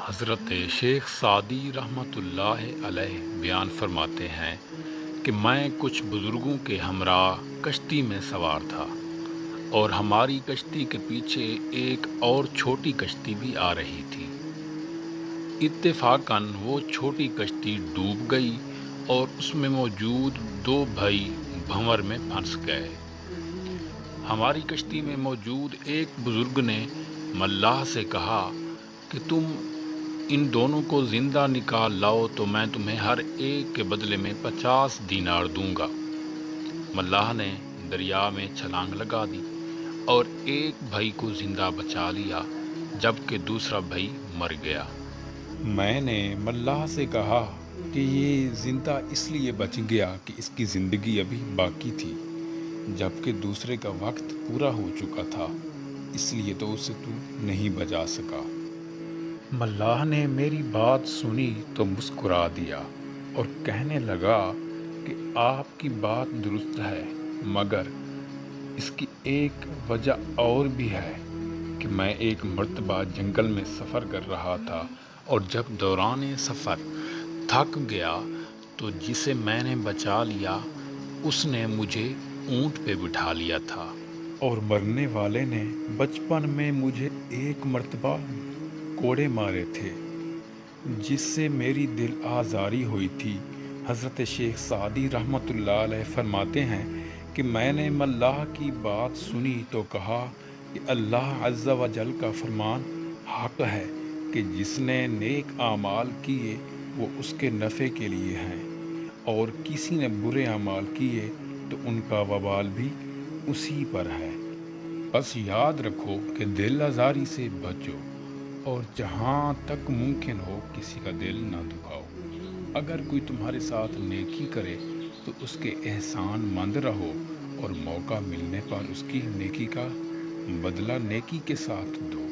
حضرت شیخ سعدی رحمۃ اللہ علیہ بیان فرماتے ہیں کہ میں کچھ بزرگوں کے ہمراہ کشتی میں سوار تھا اور ہماری کشتی کے پیچھے ایک اور چھوٹی کشتی بھی آ رہی تھی۔ اتفاقاً وہ چھوٹی کشتی ڈوب گئی اور اس میں موجود دو بھائی بھنور میں پھنس گئے۔ ہماری کشتی میں موجود ایک بزرگ نے ملاح سے کہا کہ تم ان دونوں کو زندہ نکال لاؤ تو میں تمہیں ہر ایک کے بدلے میں 50 دینار دوں گا۔ ملاح نے دریا میں چھلانگ لگا دی اور ایک بھائی کو زندہ بچا لیا جبکہ دوسرا بھائی مر گیا۔ میں نے ملاح سے کہا کہ یہ زندہ اس لیے بچ گیا کہ اس کی زندگی ابھی باقی تھی جبکہ دوسرے کا وقت پورا ہو چکا تھا، اس لیے تو اسے تو نہیں بچا سکا۔ ملاح نے میری بات سنی تو مسکرا دیا اور کہنے لگا کہ آپ کی بات درست ہے، مگر اس کی ایک وجہ اور بھی ہے کہ میں ایک مرتبہ جنگل میں سفر کر رہا تھا اور جب دوران سفر تھک گیا تو جسے میں نے بچا لیا اس نے مجھے اونٹ پہ بٹھا لیا تھا، اور مرنے والے نے بچپن میں مجھے ایک مرتبہ کوڑے مارے تھے جس سے میری دل آزاری ہوئی تھی۔ حضرت شیخ سعدی رحمۃ اللہ علیہ فرماتے ہیں کہ میں نے ملاح کی بات سنی تو کہا کہ اللہ عز و جل کا فرمان حق ہے کہ جس نے نیک اعمال کیے وہ اس کے نفع کے لیے ہیں، اور کسی نے برے اعمال کیے تو ان کا وبال بھی اسی پر ہے۔ بس یاد رکھو کہ دل آزاری سے بچو اور جہاں تک ممکن ہو کسی کا دل نہ دکھاؤ۔ اگر کوئی تمہارے ساتھ نیکی کرے تو اس کے احسان مند رہو اور موقع ملنے پر اس کی نیکی کا بدلہ نیکی کے ساتھ دو۔